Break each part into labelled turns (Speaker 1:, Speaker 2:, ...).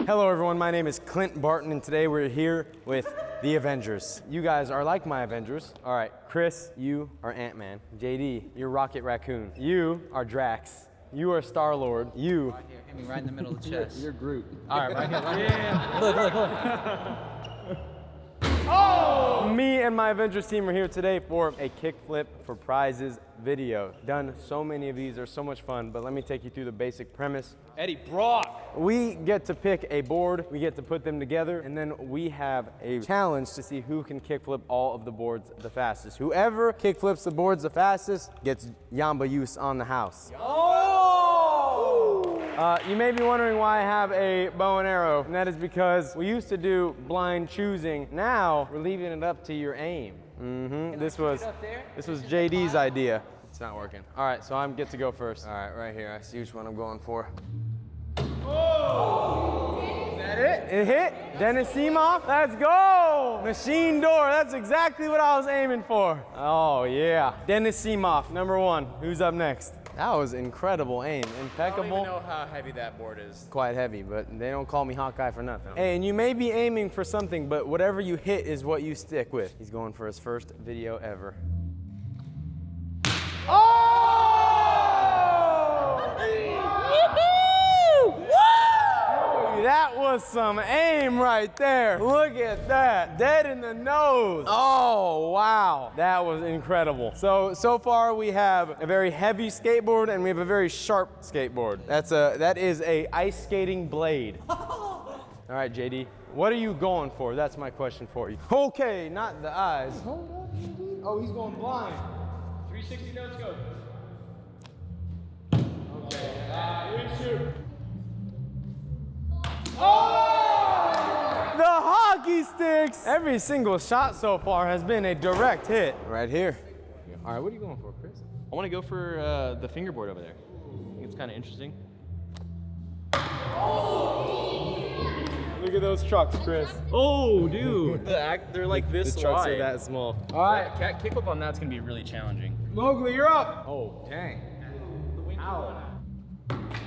Speaker 1: Hello everyone, my name is Clint Barton and today we're here with the Avengers. You guys are like my Avengers. All right, Chris, you are Ant-Man. JD, you're Rocket Raccoon. You are Drax. You are Star-Lord. You.
Speaker 2: Right here, hit me right in the middle of the chest.
Speaker 1: You're Groot.
Speaker 2: All right, right here. Right here. Look.
Speaker 1: Oh! Me and my Avengers team are here today for a kickflip for prizes video. Done so many of these, they're so much fun, but let me take you through the basic premise.
Speaker 3: Eddie Brock.
Speaker 1: We get to pick a board, we get to put them together, and then we have a challenge to see who can kickflip all of the boards the fastest. Whoever kickflips the boards the fastest gets Jamba Juice on the house. You may be wondering why I have a bow and arrow, and that is because we used to do blind choosing. Now, we're leaving it up to your aim. This was JD's idea. It's not working. All right, so I get to go first. All right, right here. I see which one I'm going for. Oh! Is that it? It hit? Dennis Seamoff? Let's go! Machine door, that's exactly what I was aiming for. Oh, yeah. Dennis Seamoff, number one. Who's up next? That was incredible aim, impeccable.
Speaker 3: I don't even know how heavy that board is.
Speaker 1: Quite heavy, but they don't call me Hawkeye for nothing. Hey, and you may be aiming for something, but whatever you hit is what you stick with. He's going for his first video ever. Oh! That was some aim right there. Look at that. Dead in the nose. Oh, wow. That was incredible. So far we have a very heavy skateboard and we have a very sharp skateboard. That is a ice skating blade. All right, JD, what are you going for? That's my question for you. Okay, not the eyes. Hold up, JD. Oh, he's going blind.
Speaker 3: 360 no scope.
Speaker 1: Okay, shoot. Oh! The hockey sticks! Every single shot so far has been a direct hit. Right here. All right, what are you going for, Chris?
Speaker 4: I want to go for the fingerboard over there. I think it's kind of interesting.
Speaker 1: Look at those trucks, Chris.
Speaker 4: Oh, dude. They're like this
Speaker 1: The trucks
Speaker 4: wide.
Speaker 1: are that small.
Speaker 4: All right, kickflip on that's going to be really challenging.
Speaker 1: Mowgli, you're up. Oh, dang. Ow.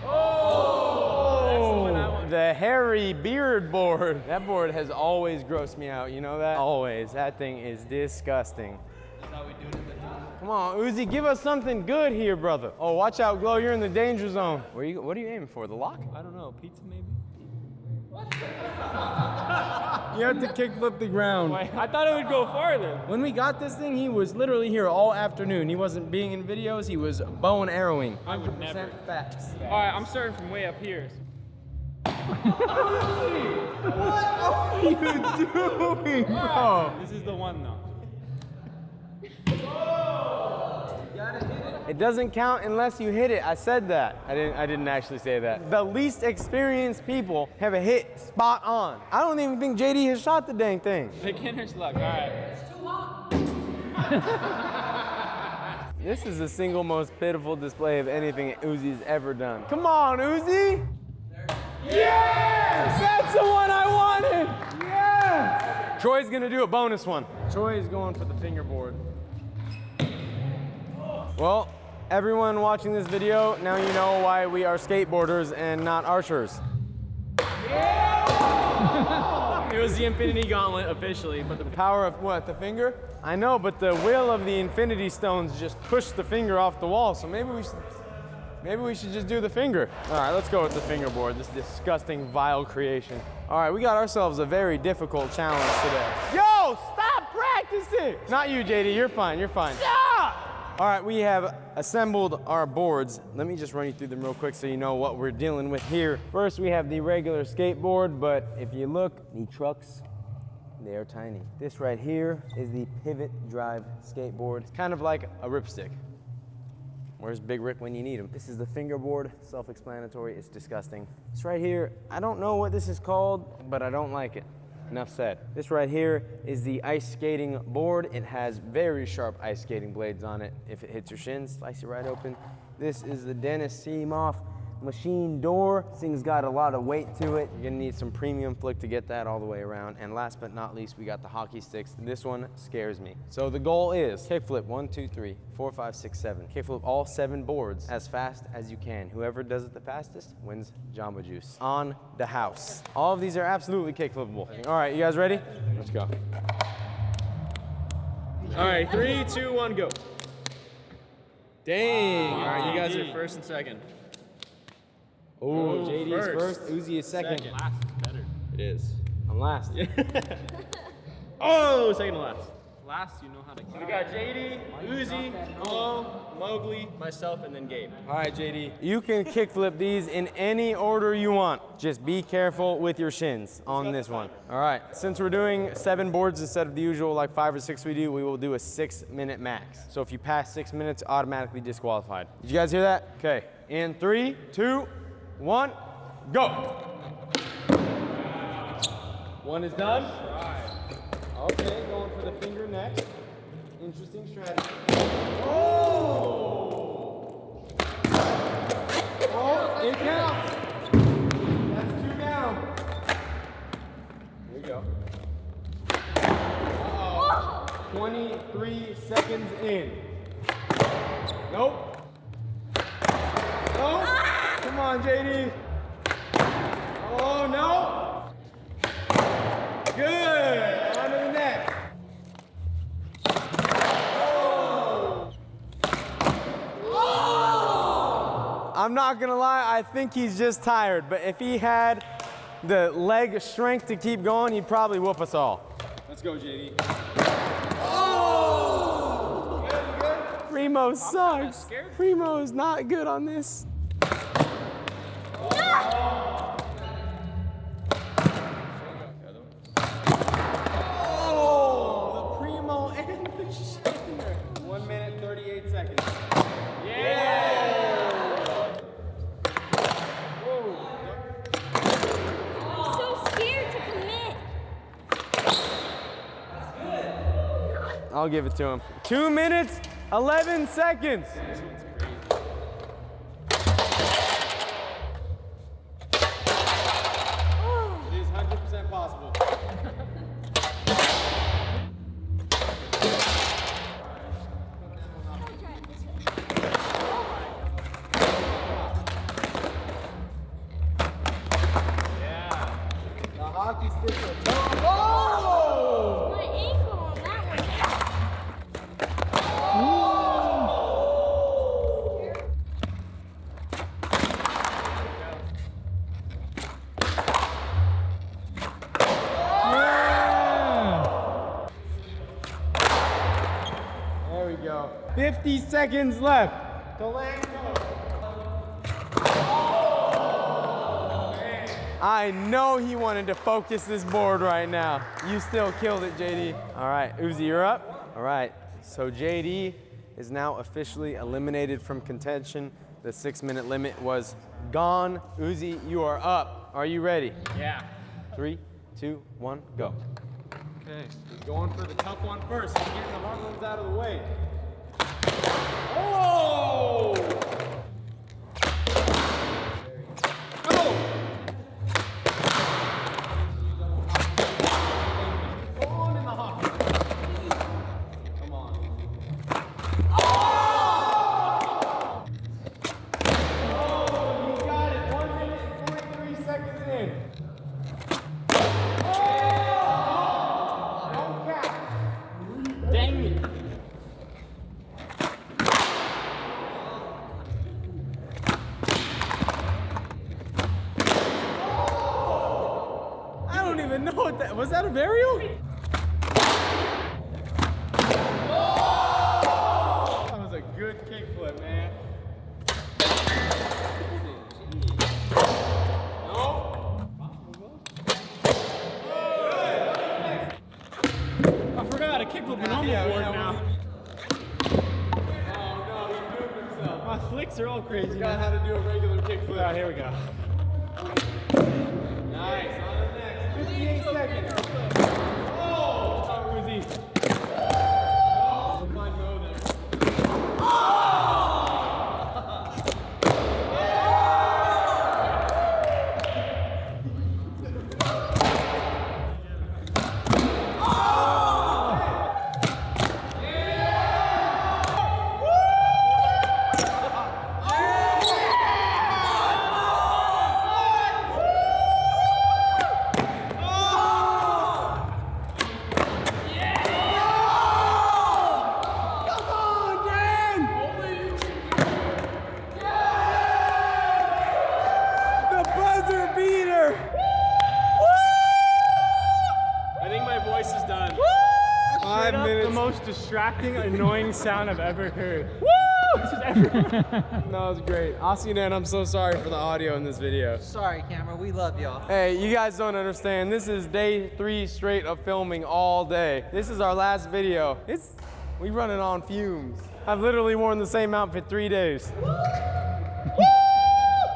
Speaker 1: Oh! The hairy beard board. That board has always grossed me out, you know that? Always. That thing is disgusting.
Speaker 3: That's how we do it in the gym.
Speaker 1: Come on, Uzi, give us something good here, brother. Oh, watch out, Glow, you're in the danger zone. What are you aiming for, the lock?
Speaker 4: I don't know, pizza maybe?
Speaker 1: You have to kickflip the ground.
Speaker 3: I thought it would go farther.
Speaker 1: When we got this thing, he was literally here all afternoon. He wasn't being in videos, he was bow and arrowing. 100%
Speaker 3: I would never.
Speaker 1: facts.
Speaker 3: All right, I'm starting from way up here.
Speaker 1: What are you doing, bro?
Speaker 3: This is the one though.
Speaker 1: It doesn't count unless you hit it. I said that. I didn't actually say that. The least experienced people have a hit spot on. I don't even think JD has shot the dang thing.
Speaker 3: Beginner's luck. All right.
Speaker 5: It's too long.
Speaker 1: This is the single most pitiful display of anything Uzi's ever done. Come on, Uzi! Yes! That's the one I wanted! Yes! Troy's gonna do a bonus one. Troy is going for the fingerboard. Well, everyone watching this video, now you know why we are skateboarders and not archers.
Speaker 4: It was the Infinity Gauntlet officially, but
Speaker 1: The power of what, the finger? I know, but the will of the Infinity Stones just pushed the finger off the wall, so maybe we should just do the finger. All right, let's go with the fingerboard, this disgusting, vile creation. All right, we got ourselves a very difficult challenge today. Yo, stop practicing! Not you, JD, you're fine, you're fine. Stop! All right, we have assembled our boards. Let me just run you through them real quick so you know what we're dealing with here. First, we have the regular skateboard, but if you look, the trucks, they are tiny. This right here is the pivot drive skateboard. It's kind of like a ripstick. Where's Big Rick when you need him? This is the fingerboard, self-explanatory, it's disgusting. This right here, I don't know what this is called, but I don't like it. Enough said. This right here is the ice skating board. It has very sharp ice skating blades on it. If it hits your shins, slice it right open. This is the Dennis Seamoff machine door. This thing's got a lot of weight to it. You're gonna need some premium flick to get that all the way around. And last but not least, we got the hockey sticks. This one scares me. So the goal is kickflip 1, 2, 3, 4, 5, 6, 7. Kickflip all 7 boards as fast as you can. Whoever does it the fastest wins Jamba Juice on the house. All of these are absolutely kickflippable. All right, you guys ready? Let's go.
Speaker 4: All right, 3, 2, 1, go. Dang. All right, you guys are first and second.
Speaker 1: Oh, JD is first, Uzi is second.
Speaker 3: Last is better.
Speaker 4: It is.
Speaker 1: I'm last.
Speaker 4: Oh, second to last.
Speaker 3: Last, you know how to
Speaker 4: We got JD, Uzi, Mo, Mowgli, myself, and then Gabe.
Speaker 1: All right, JD. You can kickflip these in any order you want. Just be careful with your shins on this one. All right, since we're doing 7 boards instead of the usual like 5 or 6 we do, we will do a 6-minute max. So if you pass 6 minutes, automatically disqualified. Did you guys hear that? Okay, in 3, 2, 1, go. One is done. Okay, going for the finger next. Interesting strategy. Oh! Oh, it counts. That's 2 down. Here we go. Uh-oh. 23 seconds in. Nope. Nope. Come on, JD. Oh, no. Good. On to the next. I'm not gonna lie, I think he's just tired, but if he had the leg strength to keep going, he'd probably whoop us all. Let's go, JD. Oh! Good, good. Primo sucks. Primo is not good on this. Oh, the Primo and the shaker. 1 minute, 38 seconds. Yeah! I'll give it to him. 2 minutes, 11 seconds. It is 100% possible. Yeah. The hockey sticks are tough. Oh!
Speaker 5: My ankle on that
Speaker 1: There we go. 50 seconds left. To land go. I know he wanted to focus this board right now. You still killed it, JD. All right, Uzi, you're up. All right, so JD is now officially eliminated from contention. The 6-minute limit was gone. Uzi, you are up. Are you ready?
Speaker 3: Yeah.
Speaker 1: 3, 2, 1, go.
Speaker 3: Okay.
Speaker 1: He's going for the tough one first. He's getting the hard ones out of the way. Oh! Go! Go on in the hockey. Come on. Oh! Oh, you got it. 1 minute and 43 seconds in.
Speaker 3: Dang it.
Speaker 1: I don't even know what that was. That a burial? That was a good kickflip, man. No.
Speaker 3: I forgot how to kickflip a normal board now.
Speaker 1: Oh no, he moved himself.
Speaker 3: My flicks are all crazy
Speaker 1: Forgot
Speaker 3: now.
Speaker 1: how to do a regular kickflip.
Speaker 3: Alright, here we go.
Speaker 1: Nice. On the next. 58 seconds. Oh, Uzi. Oh, fun go there. Oh!
Speaker 3: distracting, annoying sound I've ever heard.
Speaker 1: Woo! No, it was great. Asinan, I'm so sorry for the audio in this video.
Speaker 2: Sorry, camera. We love y'all.
Speaker 1: Hey, you guys don't understand. This is day 3 straight of filming all day. This is our last video. We running on fumes. I've literally worn the same outfit 3 days.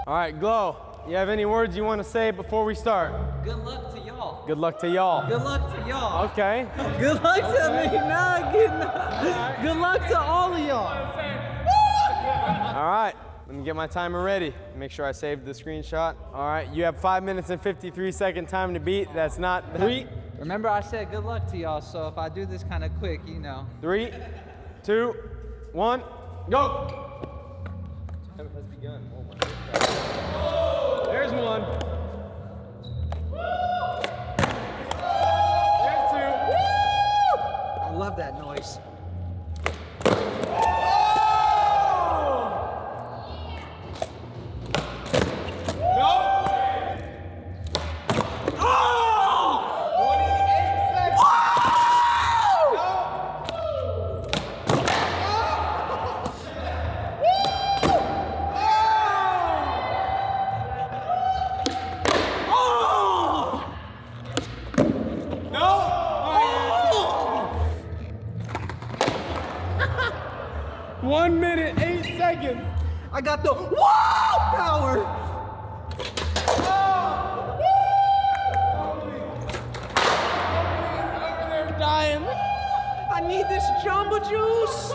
Speaker 1: All right, Glow, you have any words you want to say before we start?
Speaker 2: Good luck to y'all.
Speaker 1: Good luck to y'all.
Speaker 2: Good luck to y'all.
Speaker 1: Okay.
Speaker 2: Good luck to me. Good luck to all of y'all.
Speaker 1: All right, let me get my timer ready. Make sure I saved the screenshot. All right, you have 5 minutes and 53-second time to beat. That's not 3.
Speaker 2: Remember, I said good luck to y'all, so if I do this kind of quick, you know.
Speaker 1: 3, 2, 1, go. Time has begun. Oh my God. There's one. There's 2.
Speaker 2: I love that noise. I got the power.
Speaker 1: Over there dying.
Speaker 2: I need this Jamba Juice.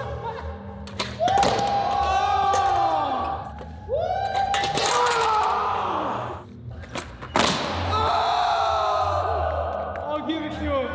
Speaker 1: I'll give it to him.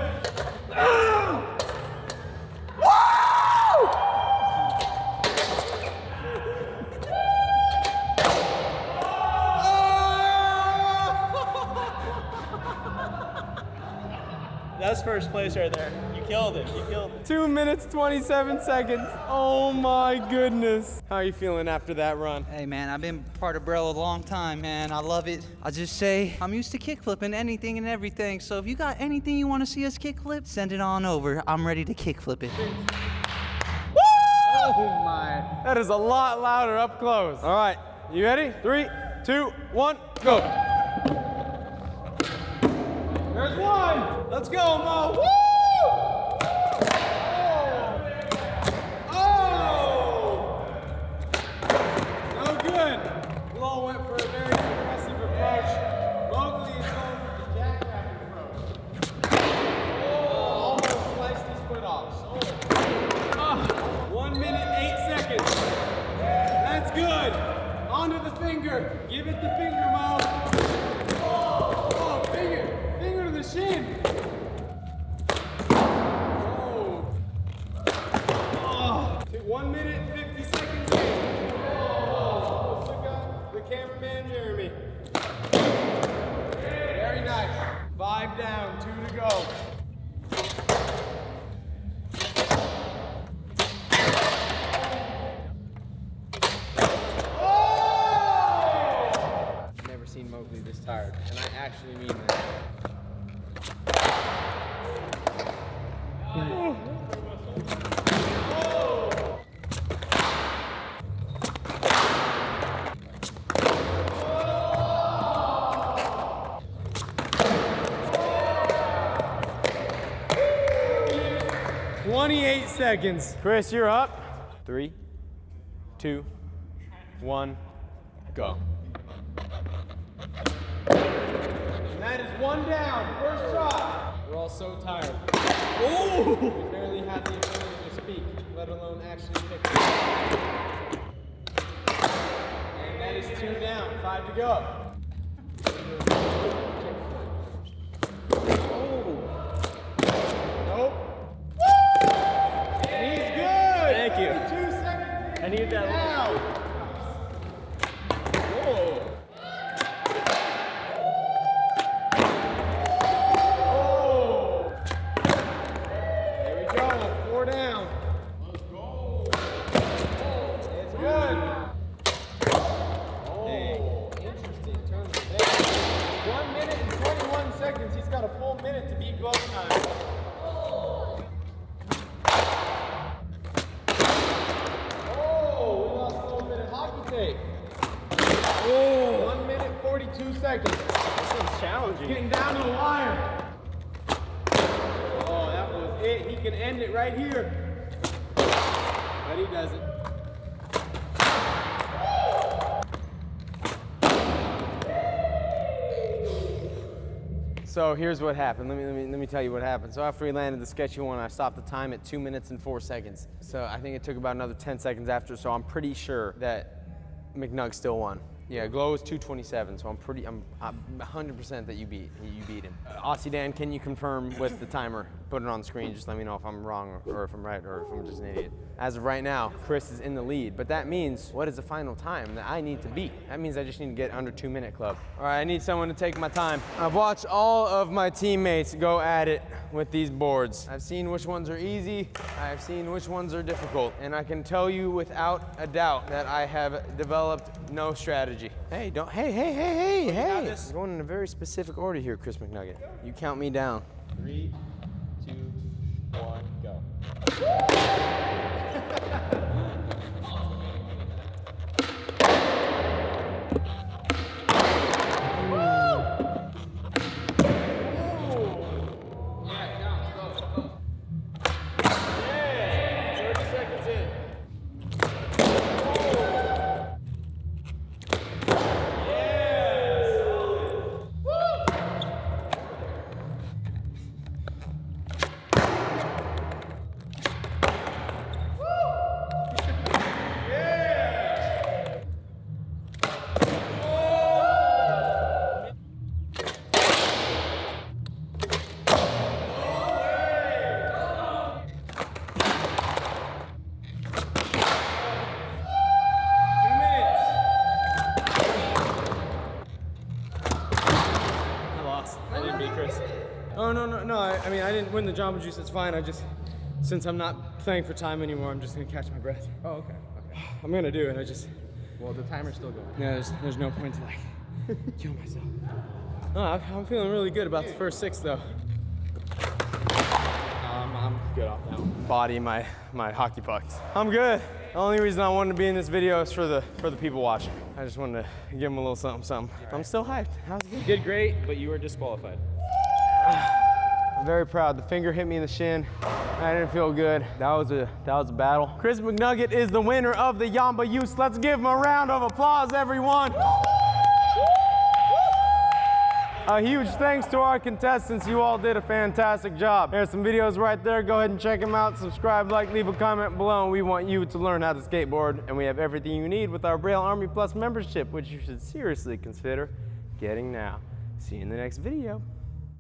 Speaker 4: That's first place right there. You killed it. You killed it.
Speaker 1: 2 minutes, 27 seconds. Oh my goodness. How are you feeling after that run?
Speaker 2: Hey man, I've been part of Braille a long time, man. I love it. I just say I'm used to kickflipping anything and everything. So if you got anything you want to see us kickflip, send it on over. I'm ready to kickflip it.
Speaker 1: Oh my. That is a lot louder up close. All right, you ready? 3, 2, 1, go. There's one. Let's go, Mo. Woo! Oh! No good. Glow went for a very aggressive approach. Mowgli is going for the jackrabbit approach. Oh! Almost sliced his foot off. 1 minute, 8 seconds. That's good. Onto the finger. Give it the finger, Mo. Oh, finger. Finger to the shin. Oh. 1 minute, 50 seconds. Oh. Still got the cameraman, Jeremy. Very nice. 5 down, 2 to go. Never seen Mowgli this tired, and I actually mean that. Oh. 28 seconds. Chris, you're up. 3, 2, 1, go. And that is 1 down. First try. We're all so tired. Oh! We barely have the ability to speak, let alone actually pick it. And that is 2 down. 5 to go. Nope. And he's good.
Speaker 4: Thank you.
Speaker 1: 2 seconds.
Speaker 4: I need that.
Speaker 1: Now. Whoa. There we go. 4 down. Let's go. It's good. Dang. Interesting turn of events. 1 minute and 21 seconds. He's got a full minute to beat Glow time. take? Oh, 1 minute 42 seconds.
Speaker 4: This one's challenging.
Speaker 1: Getting down to the wire. Oh, that was it. He can end it right here. But he doesn't. So here's what happened. Let me tell you what happened. So after we landed the sketchy one, I stopped the time at 2 minutes and 4 seconds. So I think it took about another 10 seconds after. So I'm pretty sure that McNug still won. Yeah, Glow is 2:27. So I'm 100% that you beat him. Aussie Dan, can you confirm with the timer? Put it on the screen. Just let me know if I'm wrong or if I'm right or if I'm just an idiot. As of right now, Chris is in the lead. But that means, what is the final time that I need to beat? That means I just need to get under 2 minute club. All right, I need someone to take my time. I've watched all of my teammates go at it with these boards. I've seen which ones are easy. I've seen which ones are difficult. And I can tell you without a doubt that I have developed no strategy. Hey, don't, hey. I'm going in a very specific order here, Chris McNugget. You count me down.
Speaker 4: 3, 2, 1, go.
Speaker 1: Oh, no, I mean, I didn't win the Jamba Juice, it's fine. Since I'm not playing for time anymore, I'm just gonna catch my breath.
Speaker 4: Oh, okay.
Speaker 1: I'm gonna do it,
Speaker 4: Well, the timer's still going.
Speaker 1: yeah, there's no point to like, kill myself. No, I'm feeling really good about the first 6 though.
Speaker 4: I'm good off that one.
Speaker 1: Body my hockey pucks. I'm good. The only reason I wanted to be in this video is for the people watching. I just wanted to give them a little something. I'm still hyped. How's it?
Speaker 4: You did great, but you were disqualified.
Speaker 1: I'm very proud. The finger hit me in the shin. I didn't feel good. That was a battle. Chris McNugget is the winner of the Jamba Juice. Let's give him a round of applause, everyone. A huge thanks to our contestants. You all did a fantastic job. There's some videos right there. Go ahead and check them out. Subscribe, like, leave a comment below. And we want you to learn how to skateboard. And we have everything you need with our Braille Army Plus membership, which you should seriously consider getting now. See you in the next video.